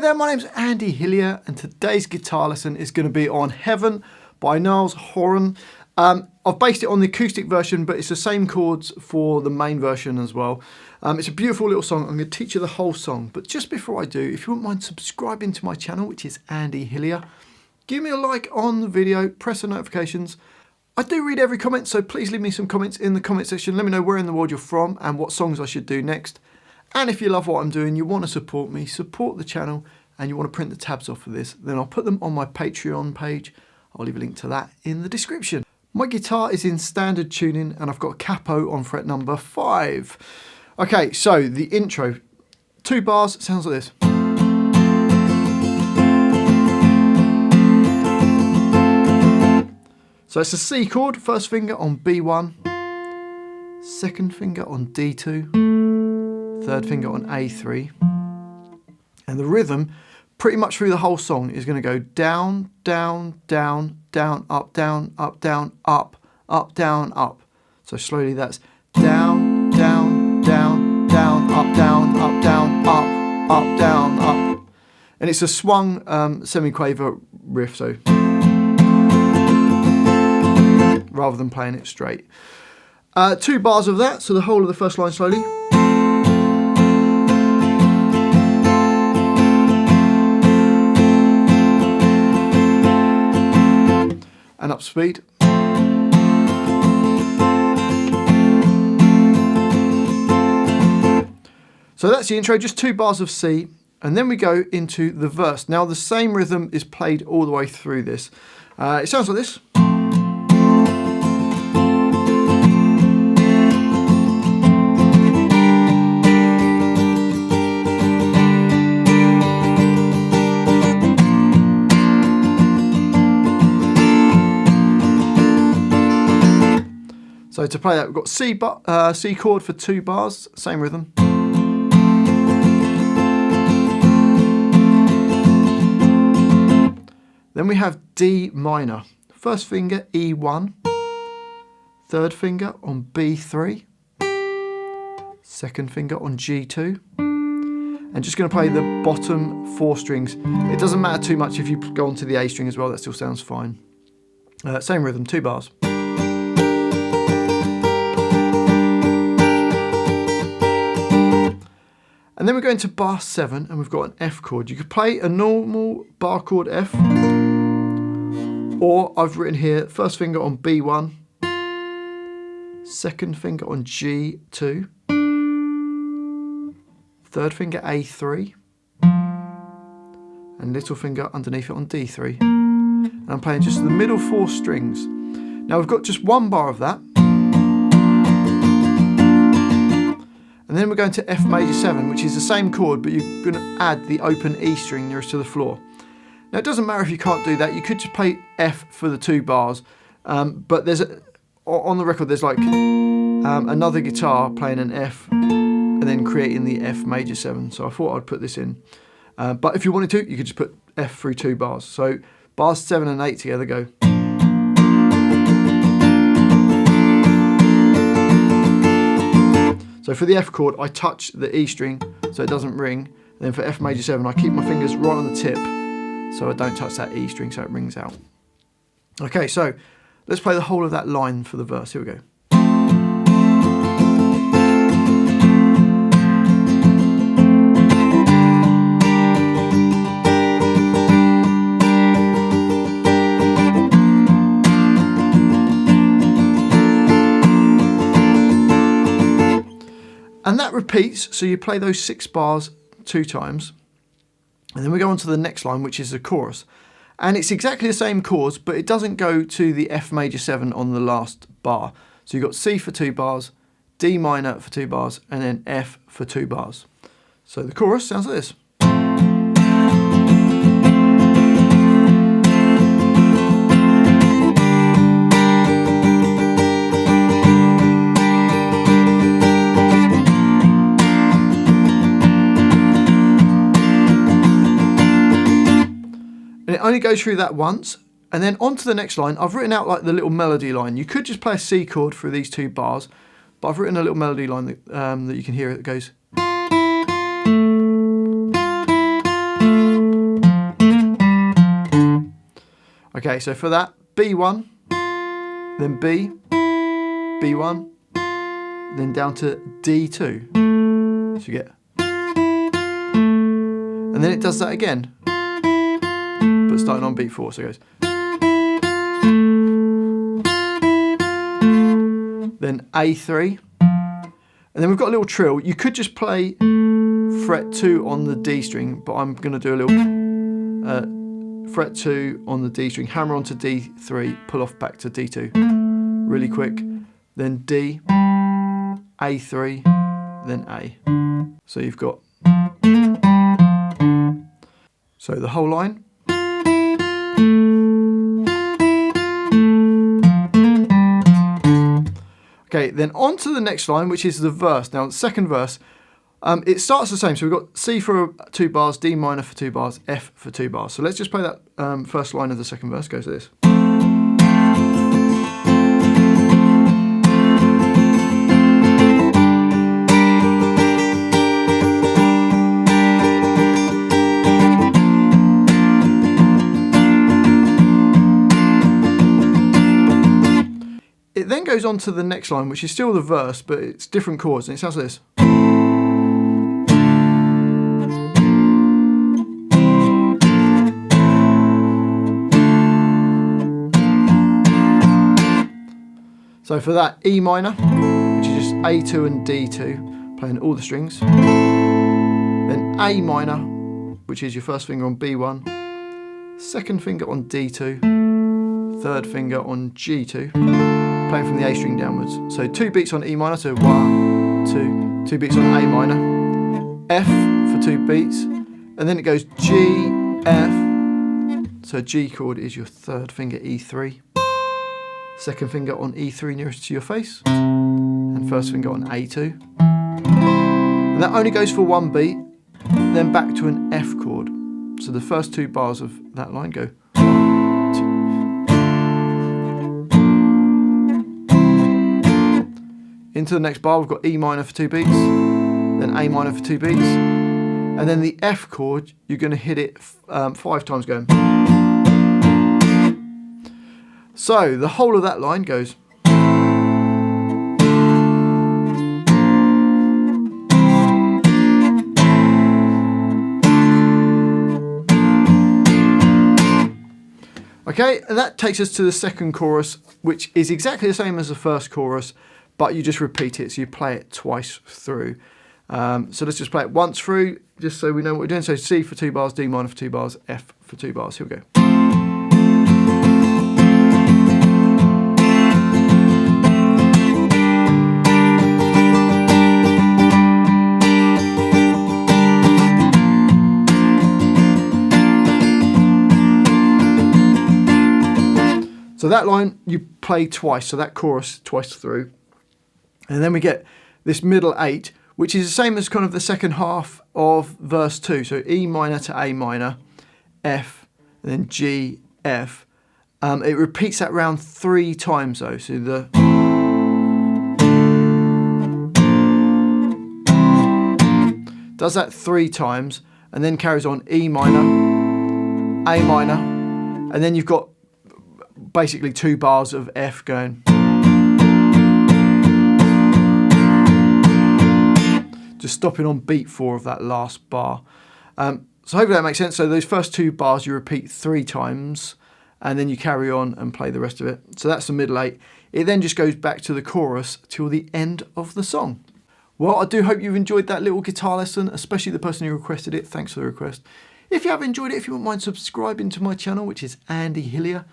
there, my name's Andy Hillier and today's guitar lesson is going to be on Heaven by Niall Horan. I've based it on the acoustic version, but it's the same chords for the main version as well. It's a beautiful little song. I'm going to teach you the whole song, but just before I do, if you wouldn't mind subscribing to my channel, which is Andy Hillier, give me a like on the video, press the notifications. I do read every comment, so please leave me some comments in the comment section. Let me know where in the world you're from and what songs I should do next. And if you love what I'm doing, you want to support me, support the channel, and you want to print the tabs off of this, then I'll put them on my Patreon page. I'll leave a link to that in the description. My guitar is in standard tuning and I've got a capo on fret number 5. Okay, so the intro, 2 bars, sounds like this. So it's a C chord, first finger on B1, second finger on D2, third finger on A3, and the rhythm pretty much through the whole song is going to go down, down, down, down, up, down, up, down, up, up, down, up. So slowly that's down, down, down, down, up, down, up, down, up, down, up. And it's a swung semi-quaver riff, so rather than playing it straight. 2 bars of that, so the whole of the first line slowly. And up speed. So that's the intro, just 2 bars of C, and then we go into the verse. Now the same rhythm is played all the way through this. It sounds like this. So to play that, we've got C chord for 2 bars, same rhythm. Then we have D minor. First finger E1, third finger on B3, second finger on G2, and just going to play the bottom 4 strings. It doesn't matter too much if you go onto the A string as well, that still sounds fine. Same rhythm, 2 bars. And then we go into bar 7 and we've got an F chord. You could play a normal bar chord F, or I've written here first finger on B1, second finger on G2, third finger A3, and little finger underneath it on D3. And I'm playing just the middle 4 strings. Now we've got just 1 bar of that. And then we're going to F major 7, which is the same chord, but you're going to add the open E string nearest to the floor. Now it doesn't matter if you can't do that, you could just play F for the 2 bars, but there's on the record there's like another guitar playing an F and then creating the F major 7, so I thought I'd put this in. But if you wanted to, you could just put F through 2 bars. So bars 7 and 8 together go. So for the F chord, I touch the E string so it doesn't ring. And then for F major 7, I keep my fingers right on the tip so I don't touch that E string so it rings out. Okay, so let's play the whole of that line for the verse. Here we go. And that repeats, so you play those 6 bars 2 times. And then we go on to the next line, which is the chorus. And it's exactly the same chords, but it doesn't go to the F major 7 on the last bar. So you've got C for 2 bars, D minor for 2 bars, and then F for 2 bars. So the chorus sounds like this. And it only goes through that once, and then on to the next line. I've written out like the little melody line. You could just play a C chord for these 2 bars, but I've written a little melody line that you can hear. It goes. Okay, so for that, B1, then B, B1, then down to D2. So you get, and then it does that again, but starting on beat 4, so it goes. Then A3, and then we've got a little trill. You could just play fret 2 on the D string, but I'm going to do a little fret 2 on the D string, hammer onto D3, pull off back to D2, really quick, then D, A3, then A. So you've got, so the whole line. Okay, then on to the next line, which is the verse. Now, the second verse, it starts the same. So we've got C for 2 bars, D minor for 2 bars, F for 2 bars. So let's just play that first line of the second verse. Goes like this. It then goes on to the next line, which is still the verse, but it's different chords, and it sounds like this. So for that, E minor, which is just A2 and D2, playing all the strings. Then A minor, which is your first finger on B1, second finger on D2, third finger on G2, playing from the A string downwards. So 2 beats on E minor, so 1, 2, 2 beats on A minor, F for 2 beats, and then it goes G, F, so G chord is your third finger, E3, second finger on E3 nearest to your face, and first finger on A2. And that only goes for 1 beat, then back to an F chord. So the first 2 bars of that line go 1, 2. Into the next bar, we've got E minor for 2 beats, then A minor for 2 beats, and then the F chord, you're going to hit it 5 times going. So the whole of that line goes. Okay, and that takes us to the second chorus, which is exactly the same as the first chorus, but you just repeat it, so you play it twice through. So let's just play it once through, just so we know what we're doing. So C for 2 bars, D minor for 2 bars, F for 2 bars. Here we go. So that line you play twice, so that chorus twice through. And then we get this middle 8, which is the same as kind of the second half of verse 2. So E minor to A minor, F, and then G, F. It repeats that round 3 times though. So the does that 3 times, and then carries on E minor, A minor, and then you've got basically 2 bars of F going. Just stopping on beat 4 of that last bar. So hopefully that makes sense. So those first 2 bars you repeat 3 times, and then you carry on and play the rest of it. So that's the middle 8. It then just goes back to the chorus till the end of the song. Well, I do hope you've enjoyed that little guitar lesson, especially the person who requested it. Thanks for the request. If you have enjoyed it, if you wouldn't mind subscribing to my channel, which is Andy Hillier,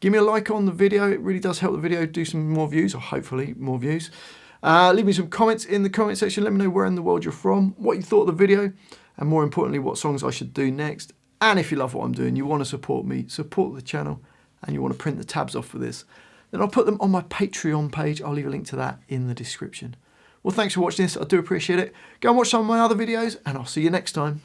give me a like on the video. It really does help the video do some more views, or hopefully more views. Leave me some comments in the comment section. Let me know where in the world you're from, what you thought of the video, and more importantly, what songs I should do next. And if you love what I'm doing, you want to support me, support the channel, and you want to print the tabs off for this, then I'll put them on my Patreon page. I'll leave a link to that in the description. Well, thanks for watching this. I do appreciate it. Go and watch some of my other videos, and I'll see you next time.